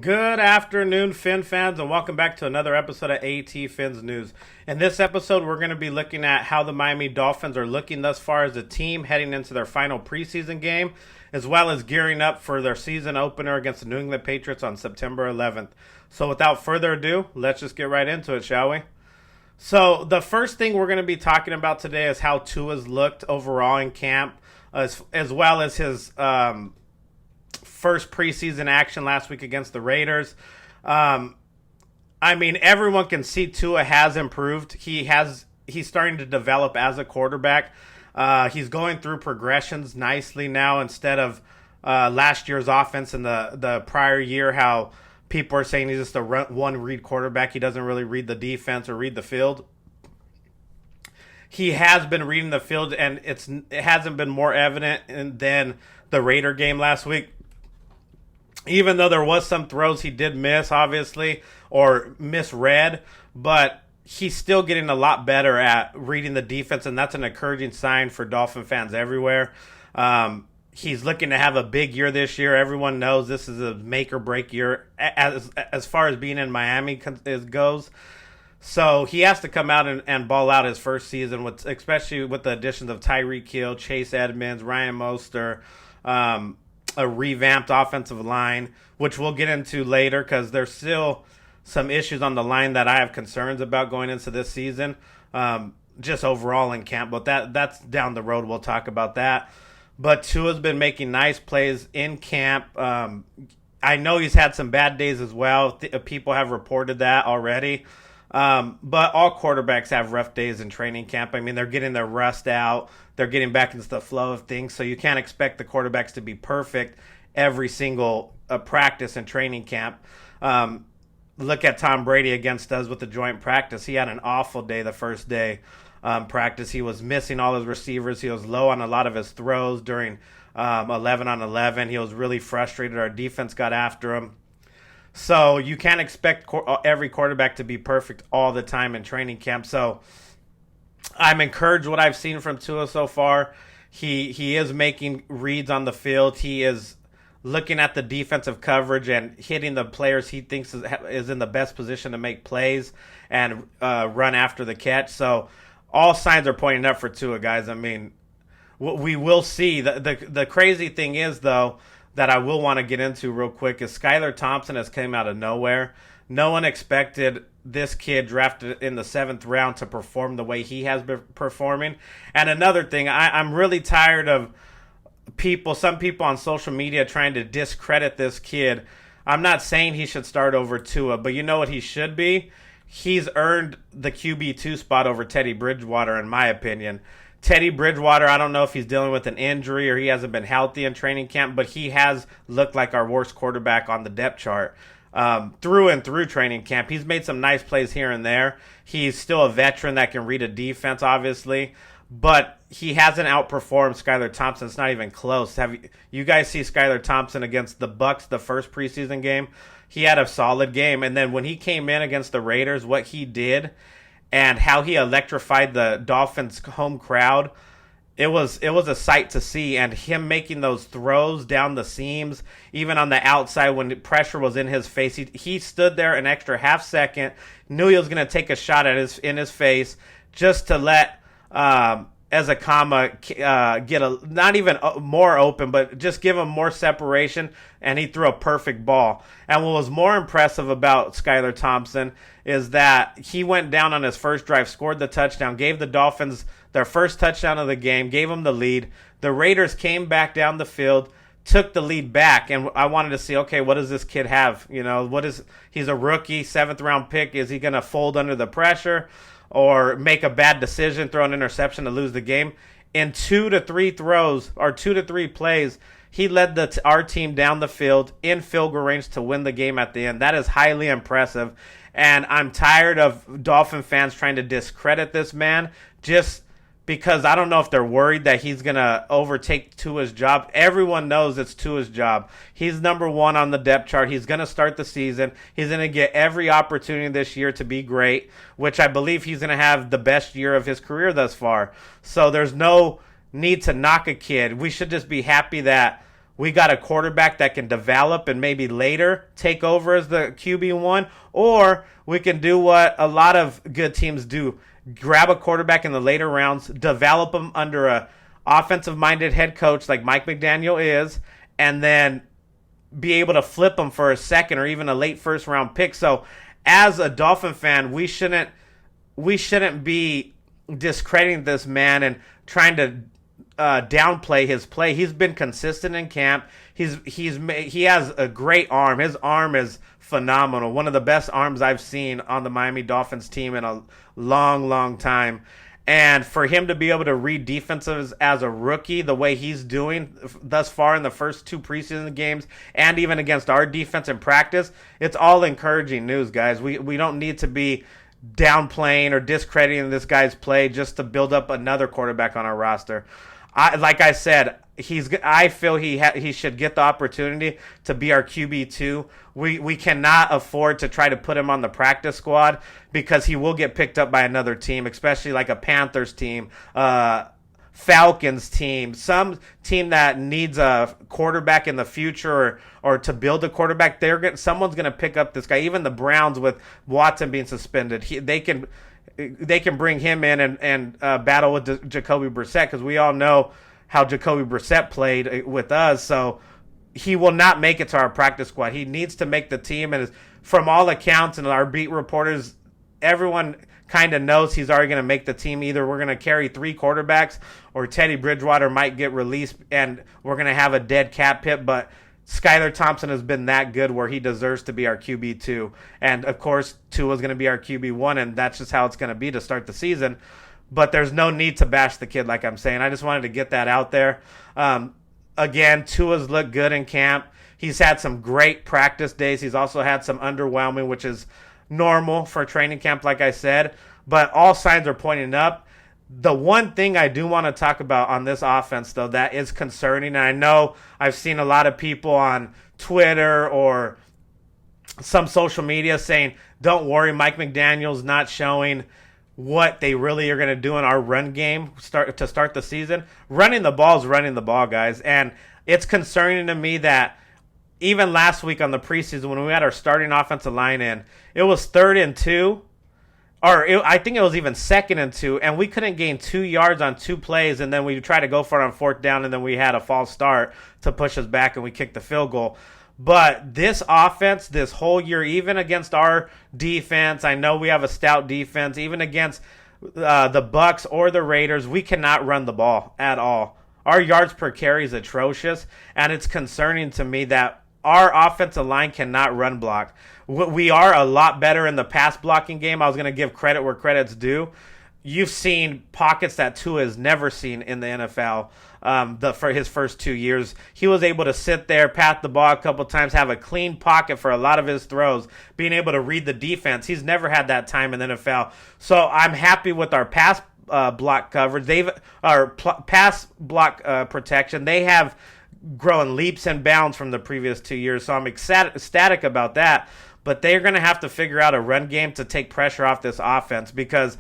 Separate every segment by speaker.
Speaker 1: Good afternoon, Fin fans, and welcome back to another episode of AT Fins News. In this episode, we're going to be looking at how the Miami Dolphins are looking thus far as a team heading into their final preseason game, as well as gearing up for their season opener against the New England Patriots on September 11th. So without further ado, let's just get right into it, shall we? So the first thing we're going to be talking about today is how Tua's looked overall in camp, as well as his first preseason action last week against the Raiders. Everyone can see Tua has improved. He's starting to develop as a quarterback. He's going through progressions nicely now instead of last year's offense and the prior year, how people are saying he's just a one read quarterback. He doesn't really read the defense or read the field. He has been reading the field, and it hasn't been more evident than the Raider game last week. Even though there was some throws he did miss, obviously, or misread, but he's still getting a lot better at reading the defense, and that's an encouraging sign for Dolphin fans everywhere. He's looking to have a big year this year. Everyone knows this is a make-or-break year as far as being in Miami goes. So he has to come out and ball out his first season, especially with the additions of Tyreek Hill, Chase Edmonds, Ryan Mostert, a revamped offensive line, which we'll get into later because there's still some issues on the line that I have concerns about going into this season, just overall in camp. But that's down the road. We'll talk about that. But Tua's been making nice plays in camp. I know he's had some bad days as well. People have reported that already. But all quarterbacks have rough days in training camp. I mean, they're getting their rust out. They're getting back into the flow of things. So you can't expect the quarterbacks to be perfect every single practice and training camp. Look at Tom Brady against us with the joint practice. He had an awful day the first day practice. He was missing all his receivers. He was low on a lot of his throws during 11 on 11. He was really frustrated. Our defense got after him. So you can't expect every quarterback to be perfect all the time in training camp. So I'm encouraged what I've seen from Tua so far. He is making reads on the field. He is looking at the defensive coverage and hitting the players he thinks is in the best position to make plays and run after the catch. So all signs are pointing up for Tua, guys. I mean, we will see. The crazy thing is, though, that I will want to get into real quick is Skyler Thompson has come out of nowhere. No one expected this kid drafted in the 7th round to perform the way he has been performing. And another thing, I'm really tired of some people on social media trying to discredit this kid. I'm not saying he should start over Tua, but you know what he should be? He's earned the QB2 spot over Teddy Bridgewater, in my opinion. Teddy Bridgewater, I don't know if he's dealing with an injury or he hasn't been healthy in training camp, but he has looked like our worst quarterback on the depth chart through and through training camp. He's made some nice plays here and there. He's still a veteran that can read a defense, obviously, but he hasn't outperformed Skyler Thompson. It's not even close. Have you guys see Skyler Thompson against the Bucs the first preseason game? He had a solid game, and then when he came in against the Raiders, what he did and how he electrified the Dolphins home crowd, it was a sight to see. And him making those throws down the seams, even on the outside when pressure was in his face, he stood there an extra half second, knew he was going to take a shot in his face just to let Ezekama get not even more open, but just give him more separation, and he threw a perfect ball. And what was more impressive about Skyler Thompson is that he went down on his first drive, scored the touchdown, gave the Dolphins their first touchdown of the game, gave them the lead. The Raiders came back down the field, took the lead back, and I wanted to see, okay, what does this kid have? You know, he's a rookie, 7th round pick. Is he going to fold under the pressure or make a bad decision, throw an interception to lose the game? In 2 to 3 throws or 2 to 3 plays, he led our team down the field in field goal range to win the game at the end. That is highly impressive. And I'm tired of Dolphin fans trying to discredit this man just because I don't know if they're worried that he's going to overtake Tua's job. Everyone knows it's Tua's job. He's number 1 on the depth chart. He's going to start the season. He's going to get every opportunity this year to be great, which I believe he's going to have the best year of his career thus far. So there's no need to knock a kid. We should just be happy that we got a quarterback that can develop and maybe later take over as the QB1, or we can do what a lot of good teams do: grab a quarterback in the later rounds, develop him under a offensive-minded head coach like Mike McDaniel is, and then be able to flip him for a second or even a late first-round pick. So, as a Dolphin fan, we shouldn't be discrediting this man and trying to downplay his play. He's been consistent in camp. He has a great arm. His arm is phenomenal. One of the best arms I've seen on the Miami Dolphins team in a long, long time. And for him to be able to read defenses as a rookie the way he's doing thus far in the first 2 preseason games and even against our defense in practice, it's all encouraging news, guys. We don't need to be downplaying or discrediting this guy's play just to build up another quarterback on our roster. Like I said, I feel he should get the opportunity to be our QB2. We cannot afford to try to put him on the practice squad because he will get picked up by another team, especially like a Panthers team, Falcons team, some team that needs a quarterback in the future or to build a quarterback. Someone's going to pick up this guy. Even the Browns with Watson being suspended, they can bring him in and battle with Jacoby Brissett, because we all know how Jacoby Brissett played with us. So he will not make it to our practice squad. He needs to make the team, and from all accounts and our beat reporters, everyone kind of knows he's already going to make the team. Either we're going to carry 3 quarterbacks or Teddy Bridgewater might get released and we're going to have a dead cap hit, but Skyler Thompson has been that good where he deserves to be our QB2. And, of course, Tua's going to be our QB1, and that's just how it's going to be to start the season. But there's no need to bash the kid, like I'm saying. I just wanted to get that out there. Again, Tua's looked good in camp. He's had some great practice days. He's also had some underwhelming, which is normal for training camp, like I said. But all signs are pointing up. The one thing I do want to talk about on this offense, though, that is concerning, and I know I've seen a lot of people on Twitter or some social media saying, don't worry, Mike McDaniel's not showing what they really are going to do in our run game to start the season. Running the ball is running the ball, guys. And it's concerning to me that even last week on the preseason when we had our starting offensive line in, it was 3rd and 2. I think it was even 2nd and 2, and we couldn't gain 2 yards on 2 plays, and then we tried to go for it on 4th down, and then we had a false start to push us back, and we kicked the field goal. But this offense, this whole year, even against our defense, I know we have a stout defense, even against the Bucs or the Raiders, we cannot run the ball at all. Our yards per carry is atrocious, and it's concerning to me that our offensive line cannot run block. We are a lot better in the pass blocking game. I was going to give credit where credit's due. You've seen pockets that Tua has never seen in the NFL for his first 2 years. He was able to sit there, pat the ball a couple times, have a clean pocket for a lot of his throws, being able to read the defense. He's never had that time in the NFL. So I'm happy with our pass block coverage. Pass block protection. They have grown leaps and bounds from the previous 2 years. So I'm ecstatic about that. But they're going to have to figure out a run game to take pressure off this offense, because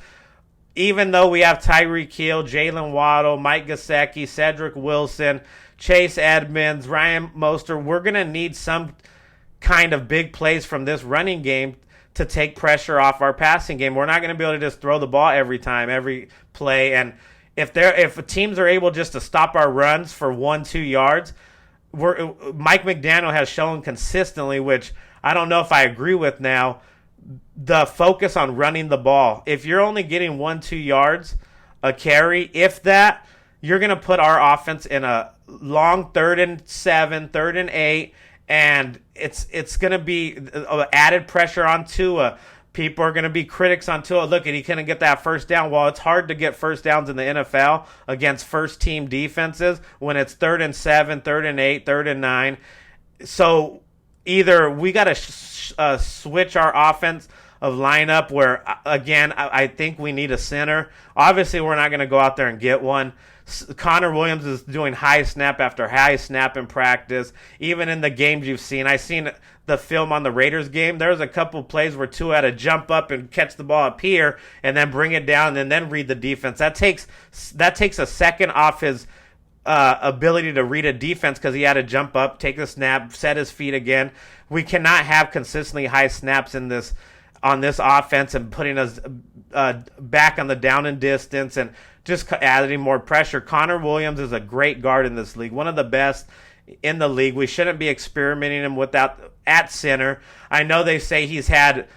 Speaker 1: even though we have Tyreek Hill, Jalen Waddle, Mike Gesicki, Cedric Wilson, Chase Edmonds, Ryan Mostert, we're going to need some kind of big plays from this running game to take pressure off our passing game. We're not going to be able to just throw the ball every time, every play. And if teams are able just to stop our runs for 1-2 yards, Mike McDaniel has shown consistently, which I don't know if I agree with now, the focus on running the ball. If you're only getting 1-2 yards a carry, if that, you're going to put our offense in a long 3rd and 7, 3rd and 8, and it's going to be added pressure on Tua. People are going to be critics on Tua. Look, he couldn't get that first down. Well, it's hard to get first downs in the NFL against first-team defenses when it's 3rd and 7, 3rd and 8, 3rd and 9. So either we got to switch our offense of lineup where, again, I think we need a center. Obviously, we're not going to go out there and get one. Connor Williams is doing high snap after high snap in practice. Even in the games you've seen, I've seen the film on the Raiders game. There's a couple plays where Tua had to jump up and catch the ball up here and then bring it down and then read the defense. That takes a second off his ability to read a defense because he had to jump up, take the snap, set his feet again. We cannot have consistently high snaps in this on this offense and putting us back on the down and distance and just adding more pressure. Connor Williams is a great guard in this league, one of the best in the league. We shouldn't be experimenting him without at center. I know they say he's had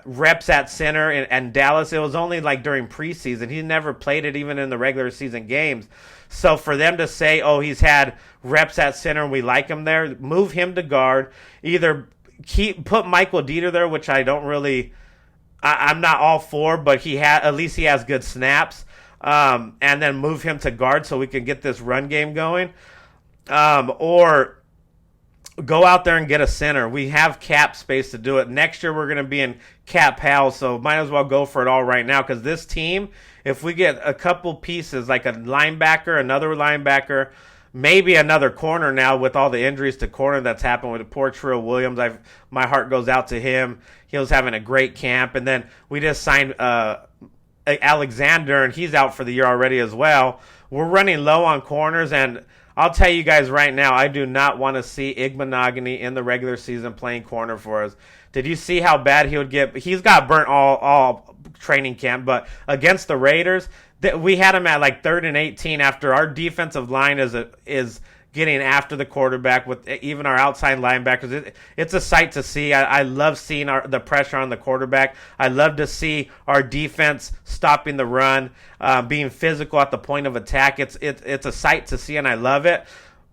Speaker 1: reps at center in Dallas. It was only like during preseason. He never played it even in the regular season games. So for them to say, oh, he's had reps at center and we like him there, move him to guard. Either put Michael Dieter there, which I don't really, I'm not all for, but at least he has good snaps. And then move him to guard so we can get this run game going. Or go out there and get a center. We have cap space to do it. Next year we're going to be in cap hell, so might as well go for it all right now because this team, if we get a couple pieces like a linebacker, another linebacker, maybe another corner now with all the injuries to corner that's happened with poor Trill Williams, my heart goes out to him. He was having a great camp, and then we just signed Alexander, and he's out for the year already as well. We're running low on corners, and I'll tell you guys right now, I do not want to see Igbenogany in the regular season playing corner for us. Did you see how bad he would get? He's got burnt all training camp, but against the Raiders, we had him at like 3rd and 18 after our defensive line is getting after the quarterback with even our outside linebackers. It's a sight to see. I love seeing the pressure on the quarterback. I love to see our defense stopping the run, being physical at the point of attack. It's a sight to see, and I love it.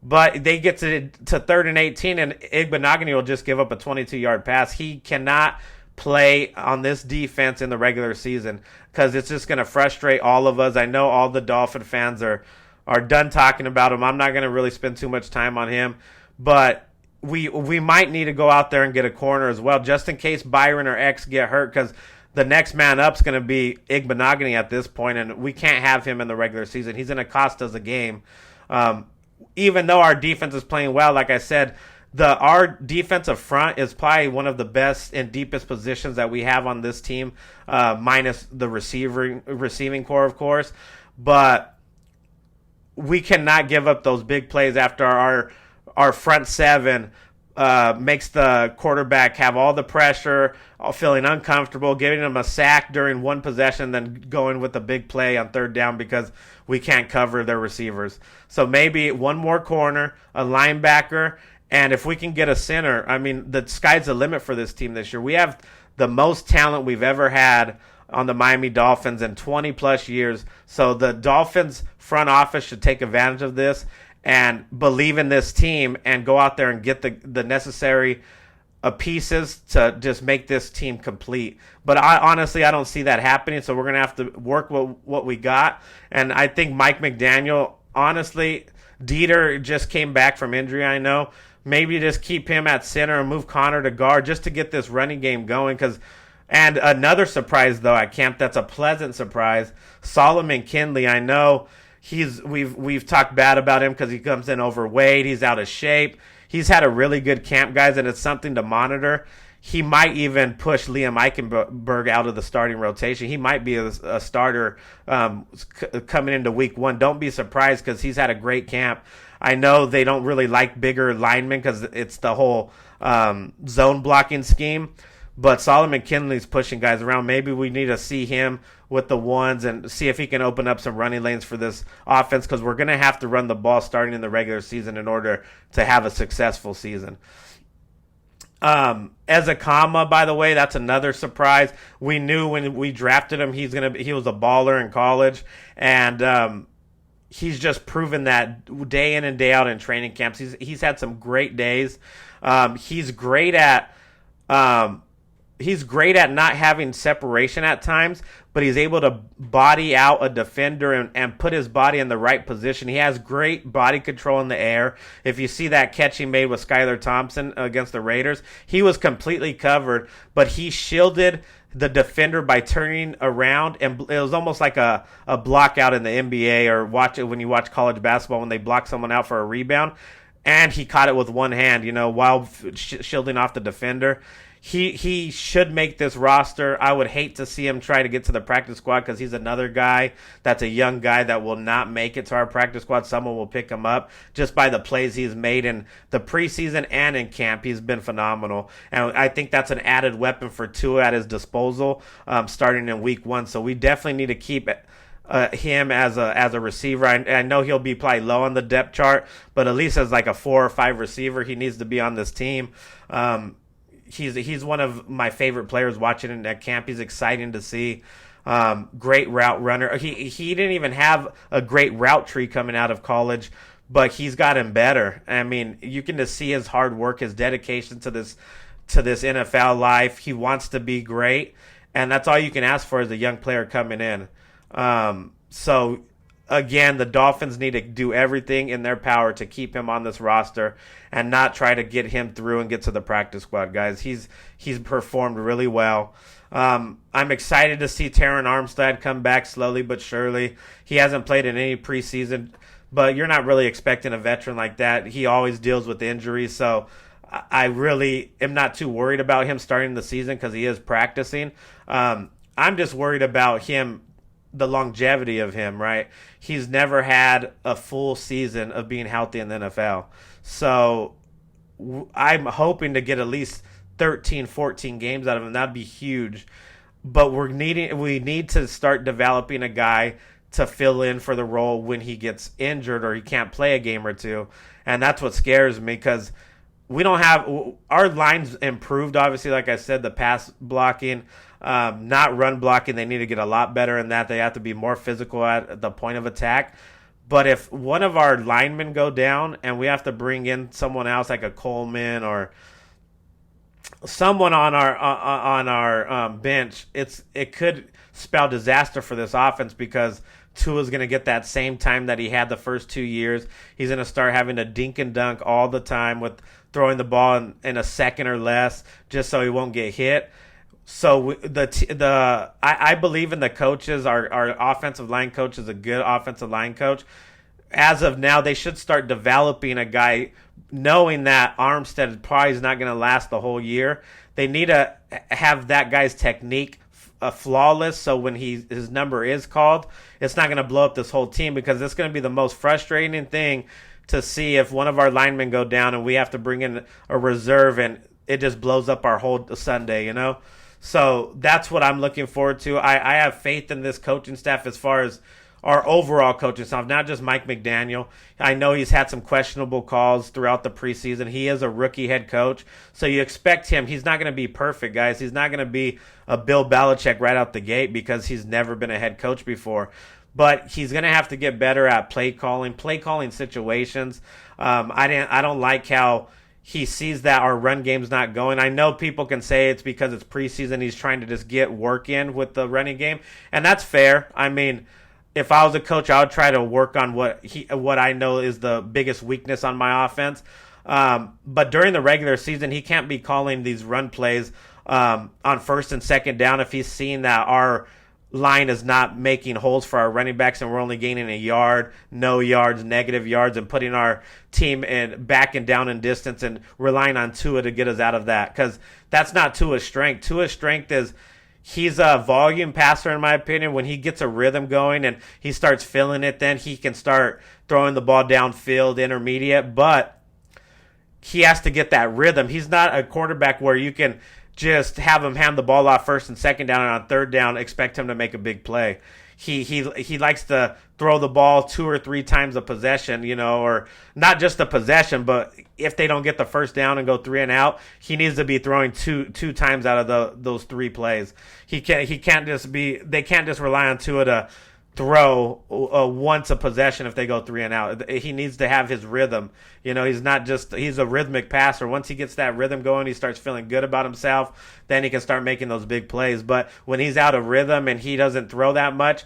Speaker 1: But they get to 3rd and 18, and Igbenogany will just give up a 22-yard pass. He cannot play on this defense in the regular season because it's just going to frustrate all of us. I know all the Dolphin fans are done talking about him. I'm not going to really spend too much time on him, but we might need to go out there and get a corner as well, just in case Byron or X get hurt, because the next man up is going to be Igbenogany at this point, and we can't have him in the regular season. He's going to cost us a game. Even though our defense is playing well, like I said, our defensive front is probably one of the best and deepest positions that we have on this team, minus the receiving core, of course. But we cannot give up those big plays after our front seven makes the quarterback have all the pressure, feeling uncomfortable, giving him a sack during one possession, then going with a big play on 3rd down because we can't cover their receivers. So maybe one more corner, a linebacker, and if we can get a center, I mean, the sky's the limit for this team this year. We have the most talent we've ever had on the Miami Dolphins in 20-plus years. So the Dolphins front office should take advantage of this and believe in this team and go out there and get the necessary pieces to just make this team complete. But honestly, I don't see that happening, so we're going to have to work with what we got. And I think Mike McDaniel, honestly, Dieter just came back from injury, I know. Maybe just keep him at center and move Connor to guard just to get this running game going. And another surprise, though, at camp, that's a pleasant surprise, Solomon Kinley. I know we've talked bad about him because he comes in overweight. He's out of shape. He's had a really good camp, guys, and it's something to monitor. He might even push Liam Eichenberg out of the starting rotation. He might be a starter coming into week 1. Don't be surprised because he's had a great camp. I know they don't really like bigger linemen because it's the whole zone blocking scheme. But Solomon Kinley's pushing guys around. Maybe we need to see him with the ones and see if he can open up some running lanes for this offense because we're going to have to run the ball starting in the regular season in order to have a successful season. Ezekama, by the way, that's another surprise. We knew when we drafted him he was a baller in college, and he's just proven that day in and day out in training camps. He's had some great days. He's great at not having separation at times, but he's able to body out a defender and put his body in the right position. He has great body control in the air. If you see that catch he made with Skyler Thompson against the Raiders, he was completely covered, but he shielded the defender by turning around, and it was almost like a block out in the NBA or watch it when you watch college basketball when they block someone out for a rebound. and he caught it with one hand, while shielding off the defender. He should make this roster. I would hate to see him try to get to the practice squad because he's another guy that's a young guy that will not make it to our practice squad. Someone will pick him up just by the plays he's made in the preseason and in camp. He's been phenomenal. And I think that's an added weapon for Tua at his disposal starting in week 1. So we definitely need to keep him as a receiver. I know he'll be probably low on the depth chart, but at least as like a 4 or 5 receiver, he needs to be on this team. He's one of my favorite players watching in that camp. He's exciting to see. Great route runner. He didn't even have a great route tree coming out of college, but he's gotten better. I mean, you can just see his hard work, his dedication to this NFL life. He wants to be great, and that's all you can ask for as a young player coming in. So again, the Dolphins need to do everything in their power to keep him on this roster and not try to get him through and get to the practice squad, guys. He's performed really well. I'm excited to see Terron Armstead come back slowly but surely. He hasn't played in any preseason, but you're not really expecting a veteran like that. He always deals with injuries, so I really am not too worried about him starting the season because he is practicing. I'm just worried about him, the longevity of him, right? He's never had a full season of being healthy in the NFL. So I'm hoping to get at least 13, 14 games out of him. That'd be huge. But we need to start developing a guy to fill in for the role when he gets injured or he can't play a game or two. And that's what scares me because we don't have – our line's improved, obviously, like I said, the pass blocking – not run blocking. They need to get a lot better in that. They have to be more physical at the point of attack. But if one of our linemen go down and we have to bring in someone else like a Coleman or someone on our bench, it could spell disaster for this offense because Tua's going to get that same time that he had the first 2 years. He's going to start having to dink and dunk all the time with throwing the ball in a second or less just so he won't get hit. So I believe in the coaches. Our offensive line coach is a good offensive line coach. As of now, they should start developing a guy, knowing that Armstead probably is not going to last the whole year. They need to have that guy's technique flawless, so when his number is called, it's not going to blow up this whole team because it's going to be the most frustrating thing to see if one of our linemen go down and we have to bring in a reserve and it just blows up our whole Sunday, So that's what I'm looking forward to. I have faith in this coaching staff as far as our overall coaching staff, not just Mike McDaniel. I know he's had some questionable calls throughout the preseason. He is a rookie head coach, so you expect him. He's not going to be perfect, guys. He's not going to be a Bill Belichick right out the gate because he's never been a head coach before. But he's going to have to get better at play calling situations. I don't like how he sees that our run game's not going. I know people can say it's because it's preseason. He's trying to just get work in with the running game, and that's fair. I mean, if I was a coach, I would try to work on what I know is the biggest weakness on my offense. But during the regular season, he can't be calling these run plays on first and second down if he's seeing that our line is not making holes for our running backs and we're only gaining a yard, no yards, negative yards, and putting our team back and down in distance and relying on Tua to get us out of that because that's not Tua's strength. Tua's strength is he's a volume passer, in my opinion. When he gets a rhythm going and he starts feeling it, then he can start throwing the ball downfield, intermediate, but he has to get that rhythm. He's not a quarterback where you can just have him hand the ball off first and second down, and on third down, expect him to make a big play. He likes to throw the ball 2 or 3 times a possession, or not just a possession, but if they don't get the first down and go 3 and out, he needs to be throwing two times out of those 3 plays. They can't just rely on Tua to throw once a possession if they go 3 and out. He needs to have his rhythm. He's a rhythmic passer. Once he gets that rhythm going, he starts feeling good about himself, then he can start making those big plays. But when he's out of rhythm and he doesn't throw that much,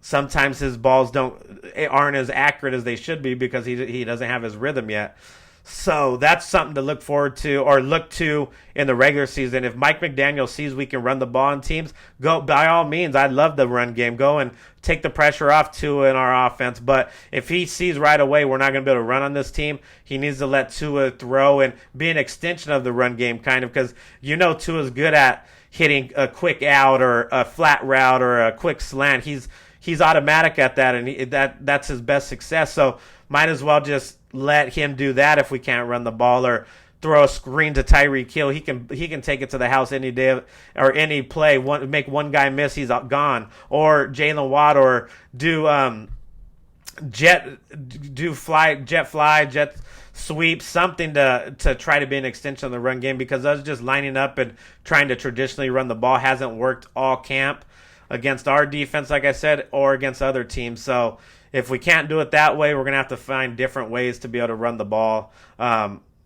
Speaker 1: sometimes his balls aren't as accurate as they should be because he doesn't have his rhythm yet. So that's something to look forward to or look to in the regular season. If Mike McDaniel sees we can run the ball on teams, go by all means. I love the run game. Go and take the pressure off Tua in our offense. But if he sees right away we're not going to be able to run on this team, he needs to let Tua throw and be an extension of the run game, kind of, because Tua's good at hitting a quick out or a flat route or a quick slant. He's automatic at that, and that's his best success. So might as well just let him do that if we can't run the ball, or throw a screen to Tyreek Hill. He can take it to the house any day or any play. Make one guy miss, he's gone. Or Jalen Watt, or do jet sweep, something to try to be an extension of the run game, because us just lining up and trying to traditionally run the ball hasn't worked all camp against our defense, like I said, or against other teams. So if we can't do it that way, we're going to have to find different ways to be able to run the ball,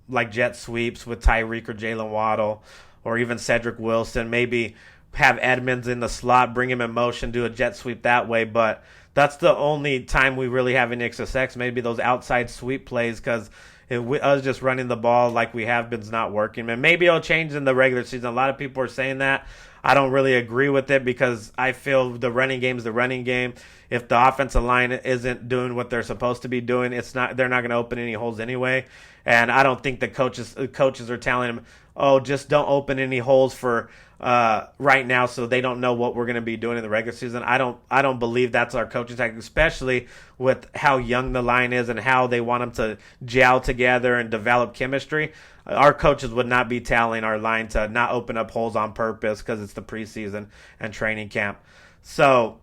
Speaker 1: like jet sweeps with Tyreek or Jalen Waddle, or even Cedric Wilson. Maybe have Edmonds in the slot, bring him in motion, do a jet sweep that way. But that's the only time we really have any success. Maybe those outside sweep plays, because us just running the ball like we have been is not working. And maybe it'll change in the regular season. A lot of people are saying that. I don't really agree with it, because I feel the running game is the running game. If the offensive line isn't doing what they're supposed to be doing, they're not going to open any holes anyway. And I don't think the coaches are telling them, oh, just don't open any holes for right now, so they don't know what we're going to be doing in the regular season. I don't believe that's our coaching tactic, especially with how young the line is and how they want them to gel together and develop chemistry. Our coaches would not be telling our line to not open up holes on purpose, because it's the preseason and training camp. So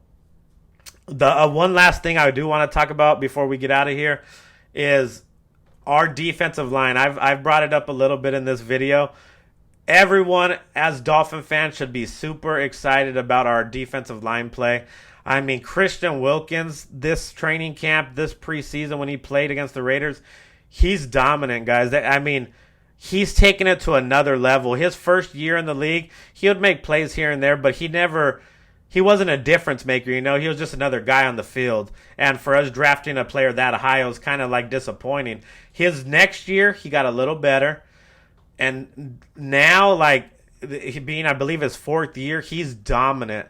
Speaker 1: the one last thing I do want to talk about before we get out of here is our defensive line. I've brought it up a little bit in this video. Everyone, as Dolphin fans, should be super excited about our defensive line play. I mean, Christian Wilkins, this training camp, this preseason when he played against the Raiders, he's dominant, guys. I mean, he's taken it to another level. His first year in the league, he would make plays here and there, but he wasn't a difference maker, He was just another guy on the field. And for us drafting a player that high, it was kind of like disappointing. His next year, he got a little better. And now, like, being, I believe, his fourth year, he's dominant.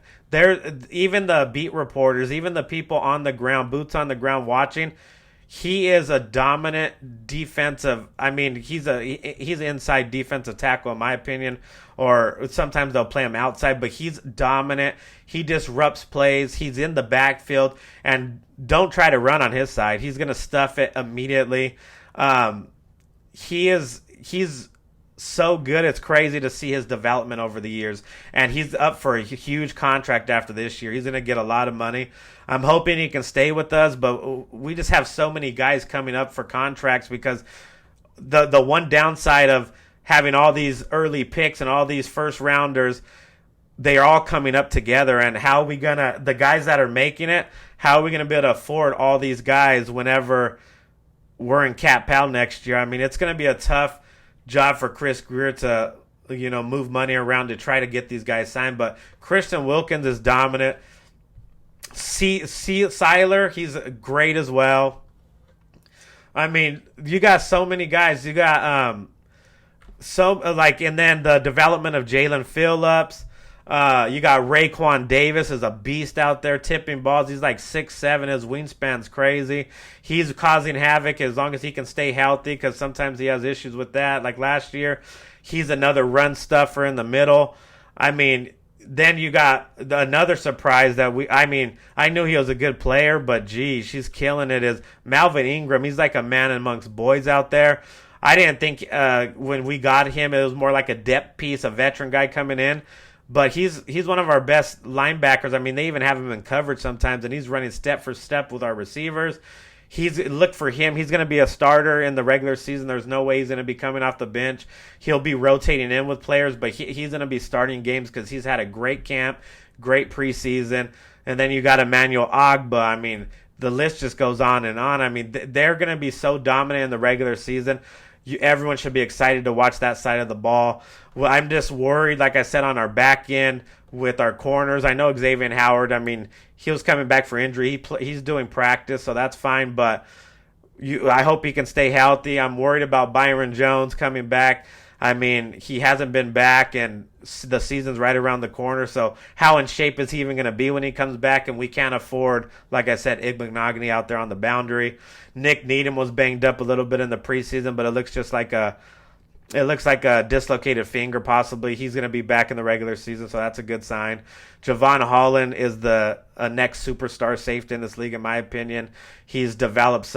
Speaker 1: Even the beat reporters, even the people on the ground, boots on the ground watching, he is a dominant defensive. I mean, he's an inside defensive tackle, in my opinion, or sometimes they'll play him outside, but he's dominant. He disrupts plays. He's in the backfield, and don't try to run on his side. He's going to stuff it immediately. He's so good. It's crazy to see his development over the years, and he's up for a huge contract after this year. He's going to get a lot of money. I'm hoping he can stay with us, but we just have so many guys coming up for contracts, because the one downside of having all these early picks and all these first rounders, they are all coming up together. And how are we gonna, the guys that are making it, how are we gonna be able to afford all these guys whenever we're in Cap Pal next year? I mean, it's gonna be a tough job for Chris Greer to move money around to try to get these guys signed. But Christian Wilkins is dominant. Skyler, he's great as well. I mean, you got so many guys. You got and then the development of Jalen Phillips. You got Raekwon Davis is a beast out there tipping balls. He's like 6'7". His wingspan's crazy. He's causing havoc as long as he can stay healthy, because sometimes he has issues with that. Like last year, he's another run stuffer in the middle. I mean, then you got another surprise that I knew he was a good player, but geez, she's killing it, is Melvin Ingram. He's like a man amongst boys out there. I didn't think when we got him, it was more like a depth piece, a veteran guy coming in. But he's one of our best linebackers. I mean, they even have him in coverage sometimes, and he's running step for step with our receivers. Look for him. He's going to be a starter in the regular season. There's no way he's going to be coming off the bench. He'll be rotating in with players, but he's going to be starting games because he's had a great camp, great preseason. And then you got Emmanuel Ogba. I mean, the list just goes on and on. I mean, they're going to be so dominant in the regular season. Everyone should be excited to watch that side of the ball. Well, I'm just worried, like I said, on our back end with our corners. I know Xavier Howard, I mean, he was coming back for injury. He's doing practice, so that's fine. But I hope he can stay healthy. I'm worried about Byron Jones coming back. I mean, he hasn't been back, and the season's right around the corner. So how in shape is he even going to be when he comes back? And we can't afford, like I said, Igbenogany out there on the boundary. Nick Needham was banged up a little bit in the preseason, but it looks like a dislocated finger, possibly. He's going to be back in the regular season, so that's a good sign. Javon Holland is the next superstar safety in this league, in my opinion. He's developed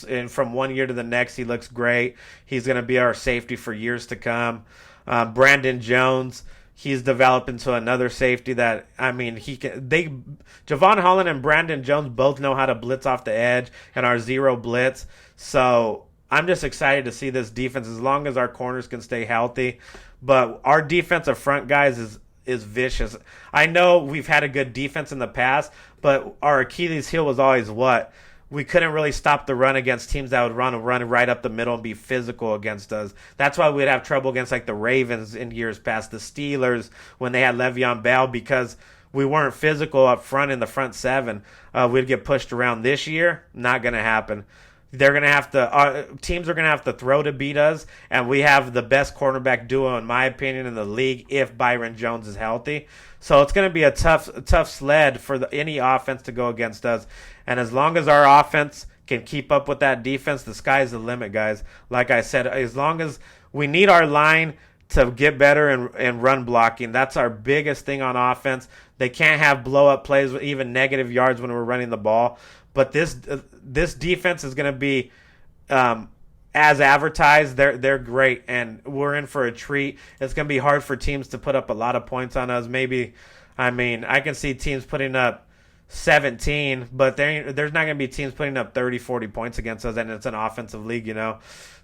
Speaker 1: and from one year to the next, he looks great. He's going to be our safety for years to come. Brandon Jones, he's developed into another safety that, I mean, Javon Holland and Brandon Jones both know how to blitz off the edge and our zero blitz. So I'm just excited to see this defense as long as our corners can stay healthy. But our defensive front, guys, is vicious. I know we've had a good defense in the past, but our Achilles heel was always what? We couldn't really stop the run against teams that would run right up the middle and be physical against us. That's why we'd have trouble against like the Ravens in years past, the Steelers when they had Le'Veon Bell, because we weren't physical up front in the front seven. We'd get pushed around. This year, not going to happen. They're going to have to teams are going to have to throw to beat us, and we have the best cornerback duo, in my opinion, in the league if Byron Jones is healthy. So it's going to be a tough sled for any offense to go against us. And as long as our offense can keep up with that defense, the sky's the limit, guys. Like I said, as long as we need our line to get better in run blocking, that's our biggest thing on offense. They can't have blow-up plays with even negative yards when we're running the ball. But this defense is going to be, as advertised, they're great, and we're in for a treat. It's going to be hard for teams to put up a lot of points on us. I can see teams putting up 17, but there's not going to be teams putting up 30, 40 points against us, and it's an offensive league,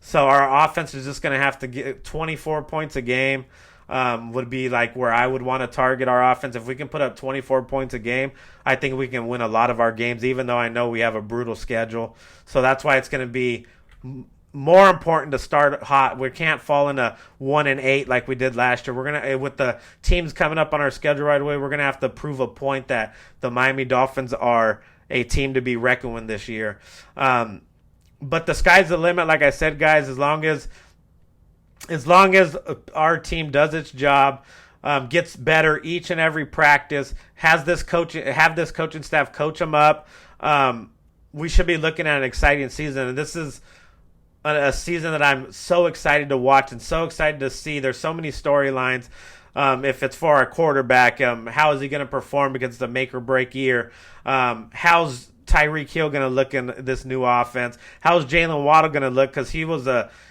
Speaker 1: So our offense is just going to have to get 24 points a game. Would be like where I would want to target our offense. If we can put up 24 points a game, I think we can win a lot of our games, even though I know we have a brutal schedule. So that's why it's going to be more important to start hot. We can't fall into 1-8 like we did last year. We're gonna, with the teams coming up on our schedule right away, we're gonna have to prove a point that the Miami Dolphins are a team to be reckoned with this year. But the sky's the limit, like I said, guys. As long as our team does its job, gets better each and every practice, have this coaching staff coach them up, we should be looking at an exciting season. And this is a season that I'm so excited to watch and so excited to see. There's so many storylines. If it's for our quarterback, how is he going to perform because it's a make or break year? How's Tyreek Hill going to look in this new offense? How's Jalen Waddle going to look? Because he was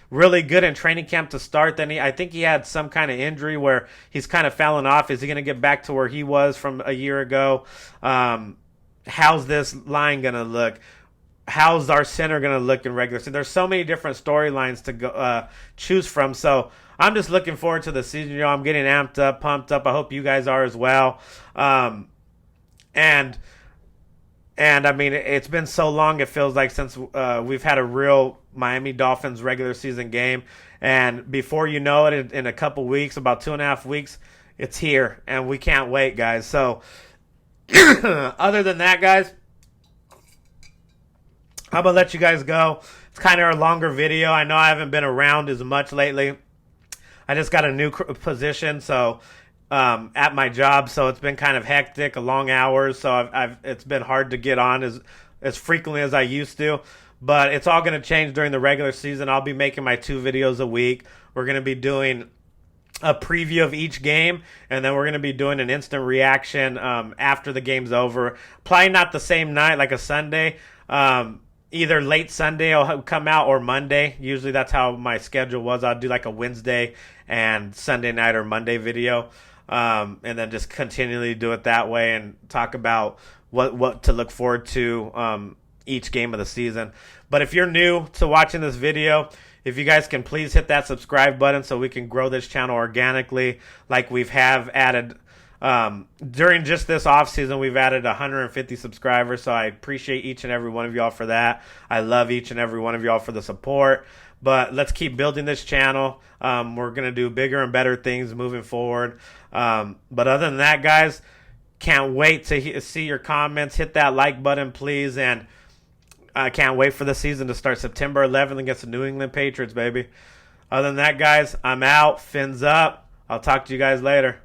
Speaker 1: really good in training camp to start. Then I think he had some kind of injury where he's kind of fallen off. Is he going to get back to where he was from a year ago? How's this line going to look? How's our center going to look in regular season? There's so many different storylines to go choose from. So I'm just looking forward to the season. I'm getting amped up, pumped up. I hope you guys are as well. And I mean, it's been so long, it feels like, since we've had a real Miami Dolphins regular season game. And before you know it, in a couple weeks, about 2.5 weeks, it's here. And we can't wait, guys. So other than that, guys, I'm going to let you guys go. It's kind of a longer video. I know I haven't been around as much lately. I just got a new position, so at my job, so it's been kind of hectic, long hours, so it's been hard to get on as frequently as I used to. But it's all going to change during the regular season. I'll be making my 2 videos a week. We're going to be doing a preview of each game, and then we're going to be doing an instant reaction after the game's over. Probably not the same night, like a Sunday. Either late Sunday will come out or Monday. Usually that's how my schedule was. I'll do like a Wednesday and Sunday night or Monday video. And then just continually do it that way and talk about what to look forward to each game of the season. But if you're new to watching this video, if you guys can please hit that subscribe button so we can grow this channel organically, like we've added during just this off season. We've added 150 subscribers, so I appreciate each and every one of y'all for that. I love each and every one of y'all for the support. But let's keep building this channel. We're going to do bigger and better things moving forward. But other than that, guys, can't wait to see your comments. Hit that like button, please. And I can't wait for the season to start September 11th against the New England Patriots, baby. Other than that, guys, I'm out. Fins up. I'll talk to you guys later.